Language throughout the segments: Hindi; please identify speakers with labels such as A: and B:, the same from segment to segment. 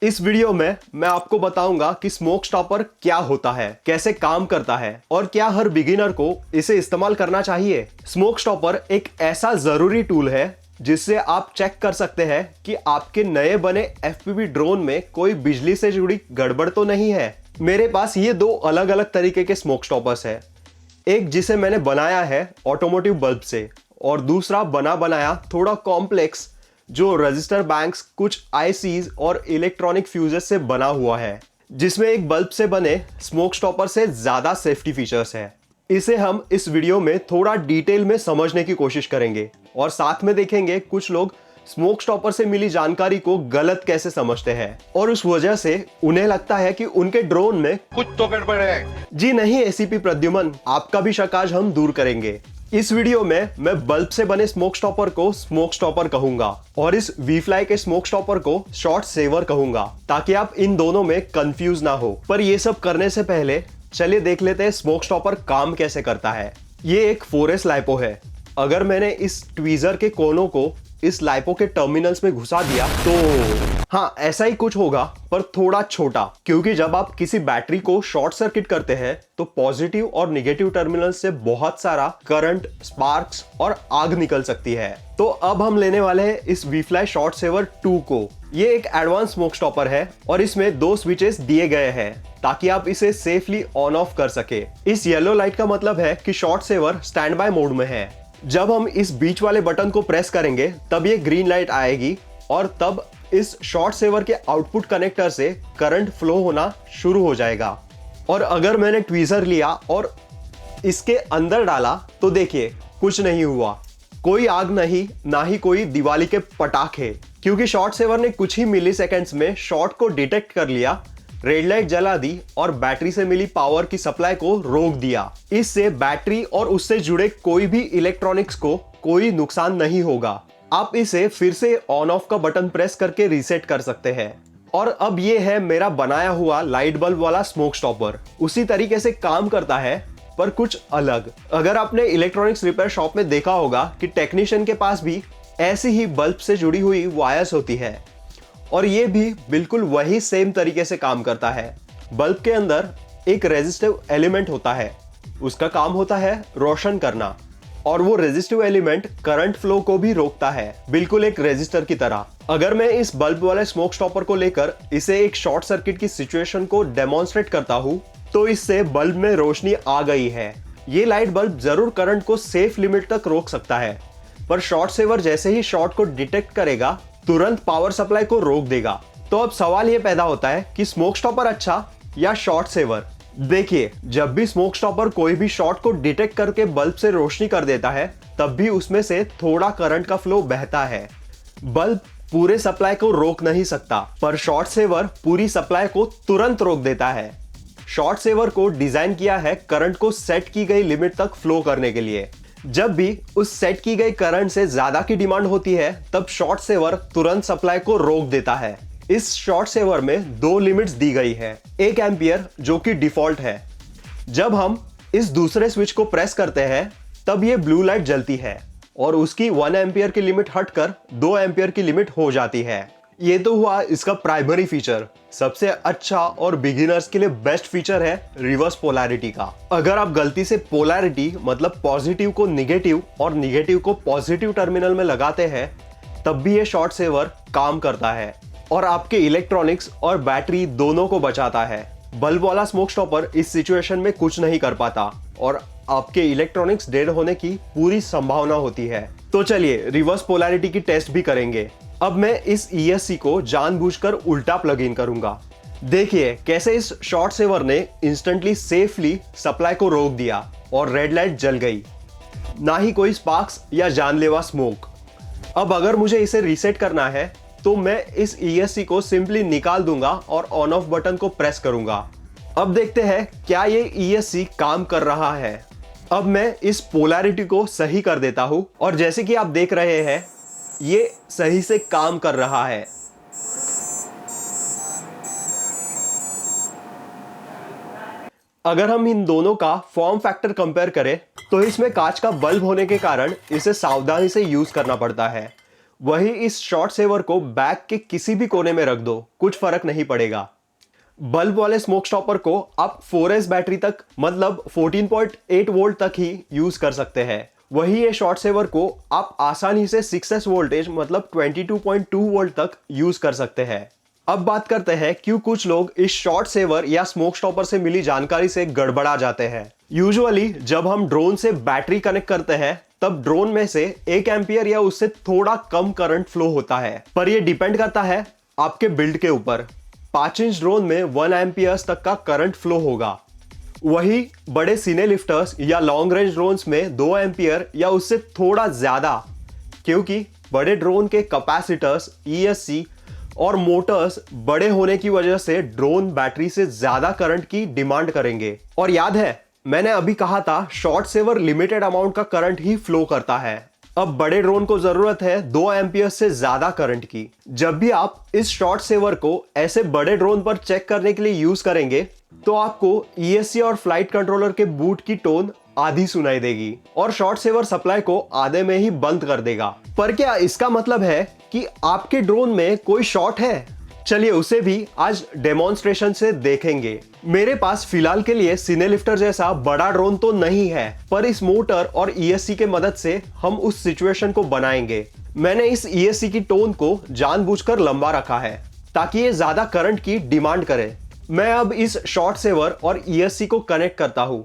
A: इस वीडियो में मैं आपको बताऊंगा कि स्मोक स्टॉपर क्या होता है, कैसे काम करता है और क्या हर बिगिनर को इसे इस्तेमाल करना चाहिए। स्मोक स्टॉपर एक ऐसा जरूरी टूल है जिससे आप चेक कर सकते हैं कि आपके नए बने एफपीवी ड्रोन में कोई बिजली से जुड़ी गड़बड़ तो नहीं है। मेरे पास ये दो अलग अलग तरीके के स्मोक स्टॉपर्स है, एक जिसे मैंने बनाया है ऑटोमोटिव बल्ब से और दूसरा बना बनाया थोड़ा कॉम्प्लेक्स जो रजिस्टर बैंक्स, कुछ आईसीज और इलेक्ट्रॉनिक फ्यूजेस से बना हुआ है, जिसमें एक बल्ब से बने स्मोक स्टॉपर से ज्यादा सेफ्टी फीचर्स है। इसे हम इस वीडियो में थोड़ा डिटेल में समझने की कोशिश करेंगे और साथ में देखेंगे कुछ लोग स्मोक स्टॉपर से मिली जानकारी को गलत कैसे समझते हैं और उस वजह से उन्हें लगता है कि उनके ड्रोन में
B: कुछ तो गड़बड़ है।
A: जी नहीं एसीपी प्रद्युमन, आपका भी शक आज हम दूर करेंगे। इस वीडियो में मैं बल्ब से बने स्मोक स्टॉपर को स्मोक स्टॉपर कहूंगा और इस वी-फ्लाई के स्मोक स्टॉपर को शॉर्ट सेवर कहूंगा, ताकि आप इन दोनों में कंफ्यूज ना हो। पर ये सब करने से पहले चलिए देख लेते हैं स्मोक स्टॉपर काम कैसे करता है। ये एक 4S लाइपो है। अगर मैंने इस ट्वीजर के कोनों को इस लाइपो के टर्मिनल्स में घुसा दिया तो हाँ ऐसा ही कुछ होगा, पर थोड़ा छोटा, क्योंकि जब आप किसी बैटरी को शॉर्ट सर्किट करते हैं तो पॉजिटिव और निगेटिव टर्मिनल से बहुत सारा करंट, स्पार्क्स और आग निकल सकती है। तो अब हम लेने वाले हैं इस वी-फ्लाई शॉर्ट सेवर 2 को। ये एक एडवांस स्मोक स्टॉपर है और इसमें 2 स्विचेस दिए गए हैं ताकि आप इसे सेफली ऑन ऑफ कर सके। इस येलो लाइट का मतलब है कि short saver standby mode में है। जब हम इस बीच वाले बटन को प्रेस करेंगे तब ये ग्रीन लाइट आएगी और तब इस शॉर्ट सेवर के आउटपुट कनेक्टर से करंट फ्लो होना शुरू हो जाएगा। और अगर मैंने ट्वीजर लिया और इसके अंदर डाला तो देखिए कुछ नहीं हुआ, कोई आग नहीं, ना ही कोई दिवाली के पटाखे, क्योंकि शॉर्ट सेवर ने कुछ ही मिली सेकेंड्स में शॉर्ट को डिटेक्ट कर लिया, रेड लाइट जला दी और बैटरी से मिली पावर की सप्लाई को रोक दिया। इससे बैटरी और उससे जुड़े कोई भी इलेक्ट्रॉनिक्स को कोई नुकसान नहीं होगा। आप इसे फिर से ऑन ऑफ का बटन प्रेस करके रीसेट कर सकते हैं। और अब ये है मेरा बनाया हुआ लाइट बल्ब वाला स्मोक स्टॉपर। उसी तरीके से काम करता है पर कुछ अलग। अगर आपने इलेक्ट्रॉनिक्स रिपेयर शॉप में देखा होगा कि टेक्नीशियन के पास भी ऐसी ही बल्ब से जुड़ी हुई वायर्स होती है और ये भी बिल्कुल वही सेम तरीके से काम करता है। बल्ब के अंदर एक रेजिस्टिव एलिमेंट होता है, उसका काम होता है रोशन करना और वो रेजिस्टिव एलिमेंट करंट फ्लो को भी रोकता है, बिल्कुल एक रेजिस्टर की तरह। अगर मैं इस बल्ब वाले स्मोक स्टॉपर को लेकर इसे एक शॉर्ट सर्किट की सिचुएशन को डेमोन्स्ट्रेट करता हूं तो इससे बल्ब में रोशनी आ गई है। ये लाइट बल्ब जरूर करंट को सेफ लिमिट तक रोक सकता है, पर शॉर्ट सेवर जैसे ही शॉर्ट को डिटेक्ट करेगा तुरंत पावर सप्लाई को रोक देगा। तो अब सवाल ये पैदा होता है कि स्मोक स्टॉपर अच्छा या शॉर्ट सेवर। देखिए, जब भी स्मोक स्टॉपर कोई भी शॉर्ट को डिटेक्ट करके बल्ब से रोशनी कर देता है तब भी उसमें से थोड़ा करंट का फ्लो बहता है। बल्ब पूरे सप्लाई को रोक नहीं सकता, पर शॉर्ट सेवर पूरी सप्लाई को तुरंत रोक देता है। शॉर्ट सेवर को डिजाइन किया है करंट को सेट की गई लिमिट तक फ्लो करने के लिए। जब भी उस सेट की गई करंट से ज्यादा की डिमांड होती है तब शॉर्ट सेवर तुरंत सप्लाई को रोक देता है। इस शॉर्ट सेवर में 2 लिमिट्स दी गई है, 1 एम्पियर जो कि डिफॉल्ट है। जब हम इस दूसरे स्विच को प्रेस करते हैं तब ये ब्लू लाइट जलती है और उसकी 1 एम्पियर की लिमिट हटकर 2 एम्पियर की लिमिट हो जाती है। ये तो हुआ इसका प्राइमरी फीचर। सबसे अच्छा और बिगिनर्स के लिए बेस्ट फीचर है रिवर्स पोलैरिटी का। अगर आप गलती से पोलैरिटी मतलब पॉजिटिव को निगेटिव और निगेटिव को पॉजिटिव टर्मिनल में लगाते हैं तब भी ये शॉर्ट सेवर काम करता है और आपके इलेक्ट्रॉनिक्स और बैटरी दोनों को बचाता है। बल्ब वाला स्मोक स्टॉपर इस सिचुएशन में कुछ नहीं कर पाता और आपके इलेक्ट्रॉनिक्स डेड होने की पूरी संभावना होती है। तो चलिए रिवर्स पोलैरिटी की टेस्ट भी करेंगे। अब मैं इस ESC को जानबूझकर उल्टा प्लग इन करूंगा। देखिए कैसे इस शॉर्ट सेवर ने इंस्टेंटली सेफली सप्लाई को रोक दिया और रेड लाइट जल गई, ना ही कोई स्पार्क्स या जानलेवा स्मोक। अब अगर मुझे इसे रीसेट करना है तो मैं इस ESC को सिंपली निकाल दूंगा और ऑन ऑफ बटन को प्रेस करूंगा। अब देखते हैं क्या ये ESC काम कर रहा है। अब मैं इस पोलैरिटी को सही कर देता हूं और जैसे कि आप देख रहे हैं ये सही से काम कर रहा है। अगर हम इन दोनों का फॉर्म फैक्टर कंपेयर करें तो इसमें कांच का बल्ब होने के कारण इसे सावधानी से यूज करना पड़ता है। वही इस शॉर्ट सेवर को बैग के किसी भी कोने में रख दो, कुछ फर्क नहीं पड़ेगा। बल्ब वाले स्मोक स्टॉपर को आप 4S बैटरी तक मतलब 14.8 वोल्ट तक ही यूज कर सकते हैं। वही ये शॉर्ट सेवर को आप आसानी से 6S वोल्टेज मतलब 22.2 वोल्ट तक यूज कर सकते हैं। अब बात करते हैं क्यों कुछ लोग इस शॉर्ट सेवर या स्मोक स्टॉपर से मिली जानकारी से गड़बड़ा जाते हैं। यूजुअली जब हम ड्रोन से बैटरी कनेक्ट करते हैं तब ड्रोन में से 1 एम्पियर या उससे थोड़ा कम करंट फ्लो होता है, पर यह डिपेंड करता है आपके बिल्ड के ऊपर। 5 इंच ड्रोन में 1 एम्पियर्स तक का करंट फ्लो होगा। वही बड़े सीने लिफ्टर्स या लॉन्ग रेंज ड्रोन्स में 2 एम्पियर या उससे थोड़ा ज्यादा, क्योंकि बड़े ड्रोन के कैपेसिटर्स, ESC और मोटर्स बड़े होने की वजह से ड्रोन बैटरी से ज्यादा करंट की डिमांड करेंगे। और याद है मैंने अभी कहा था शॉर्ट सेवर लिमिटेड अमाउंट का करंट ही फ्लो करता है। अब बड़े ड्रोन को जरूरत है 2 एम्पियर से ज्यादा करंट की। जब भी आप इस शॉर्ट सेवर को ऐसे बड़े ड्रोन पर चेक करने के लिए यूज करेंगे तो आपको ESC और फ्लाइट कंट्रोलर के बूट की टोन आधी सुनाई देगी और शॉर्ट सेवर सप्लाई को आधे में ही बंद कर देगा। पर क्या इसका मतलब है कि आपके ड्रोन में कोई शॉर्ट है? चलिए उसे भी आज डेमोन्स्ट्रेशन से देखेंगे। मेरे पास फिलहाल के लिए सीने लिफ्टर जैसा बड़ा ड्रोन तो नहीं है, पर इस मोटर और ESC के मदद से हम उस सिचुएशन को बनाएंगे। मैंने इस ESC की टोन को जानबूझकर लंबा रखा है ताकि ये ज्यादा करंट की डिमांड करे। मैं अब इस शॉर्ट सेवर और ESC को कनेक्ट करता हूं।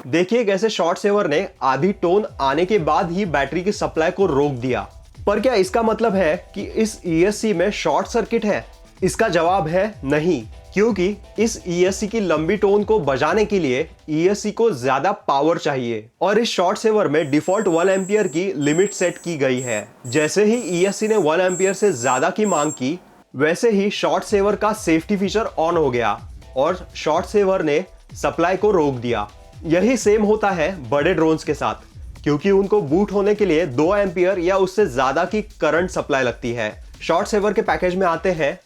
A: देखिए कैसे शॉर्ट सेवर ने आधी टोन आने के बाद ही बैटरी की सप्लाई को रोक दिया। पर क्या इसका मतलब है कि इस ESC में शॉर्ट सर्किट है? इसका जवाब है नहीं, क्योंकि इस ESC की लंबी टोन को बजाने के लिए ESC को ज्यादा पावर चाहिए और इस शॉर्ट सेवर में डिफॉल्ट 1 एम्पियर की लिमिट सेट की गई है। जैसे ही ESC ने 1 एम्पियर से ज्यादा की मांग की, वैसे ही शॉर्ट सेवर का सेफ्टी फीचर ऑन हो गया और शॉर्ट सेवर ने सप्लाई को रोक दिया। यही सेम होता है बड़े ड्रोन्स के साथ, क्योंकि उनको बूट होने के लिए 2 एम्पियर या उससे ज्यादा की करंट सप्लाई लगती है। शॉर्ट सेवर के पैकेज में आते हैं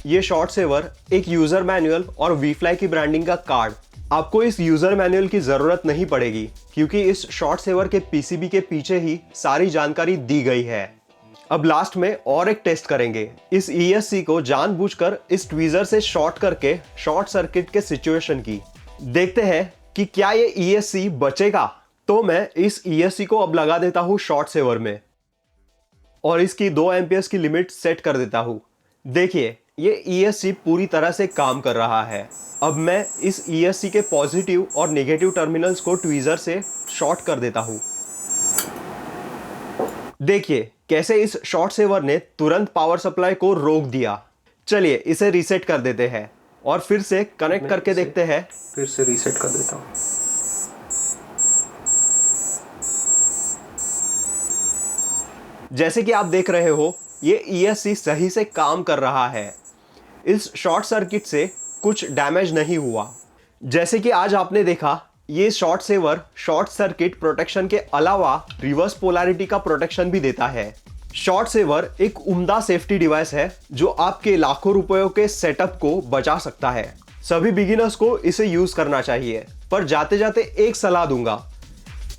A: ये शॉर्ट सेवर, एक यूजर मैनुअल और वीफ्लाई की ब्रांडिंग का कार्ड। आपको इस यूजर मैनुअल की जरूरत नहीं पड़ेगी क्योंकि इस शॉर्ट सेवर के PCB के पीछे ही सारी जानकारी दी गई है। अब लास्ट में और एक टेस्ट करेंगे। इस ESC को जानबूझकर इस ट्वीजर से शॉर्ट करके शॉर्ट सर्किट के सिचुएशन की देखते हैं कि क्या ये ESC बचेगा। तो मैं इस ESC को अब लगा देता हूं शॉर्ट सेवर में और इसकी 2 एम्पियर्स की लिमिट सेट कर देता हूं। देखिए ये ESC पूरी तरह से काम कर रहा है। अब मैं इस ESC के पॉजिटिव और नेगेटिव टर्मिनल्स को ट्वीजर से शॉर्ट कर देता हूं। देखिए कैसे इस शॉर्ट सेवर ने तुरंत पावर सप्लाई को रोक दिया। चलिए इसे रीसेट कर देते हैं और फिर से कनेक्ट करके देखते हैं।
B: फिर से रीसेट कर देता हूँ।
A: जैसे कि आप देख रहे हो ये ESC सही से काम कर रहा है। इस शॉर्ट सर्किट से कुछ डैमेज नहीं हुआ। जैसे कि आज आपने देखा ये short saver short circuit protection के अलावा रिवर्स पोलैरिटी का प्रोटेक्शन भी देता है। शॉर्ट सेवर एक उम्दा सेफ्टी डिवाइस है जो आपके लाखों रुपयों के सेटअप को बचा सकता है। सभी बिगिनर्स को इसे यूज करना चाहिए, पर जाते जाते एक सलाह दूंगा,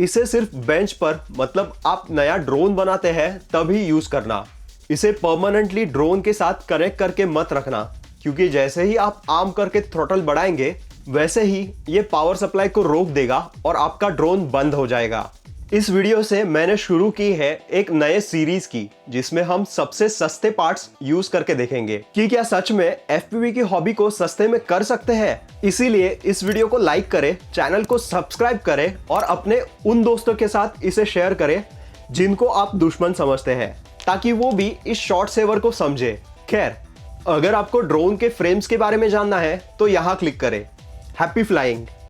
A: इसे सिर्फ बेंच पर मतलब आप नया ड्रोन बनाते हैं तभी यूज करना। इसे परमानेंटली ड्रोन के साथ कनेक्ट करके मत रखना, क्योंकि जैसे ही आप आर्म करके थ्रॉटल बढ़ाएंगे वैसे ही ये पावर सप्लाई को रोक देगा और आपका ड्रोन बंद हो जाएगा। इस वीडियो से मैंने शुरू की है एक नए सीरीज की जिसमें हम सबसे सस्ते पार्ट्स यूज करके देखेंगे कि क्या सच में FPV की हॉबी को सस्ते में कर सकते हैं। इसीलिए इस वीडियो को लाइक करें, चैनल को सब्सक्राइब करें और अपने उन दोस्तों के साथ इसे शेयर करें जिनको आप दुश्मन समझते हैं, ताकि वो भी इस शॉर्ट सेवर को समझे। खैर, अगर आपको ड्रोन के फ्रेम्स के बारे में जानना है तो यहाँ क्लिक करें। Happy flying.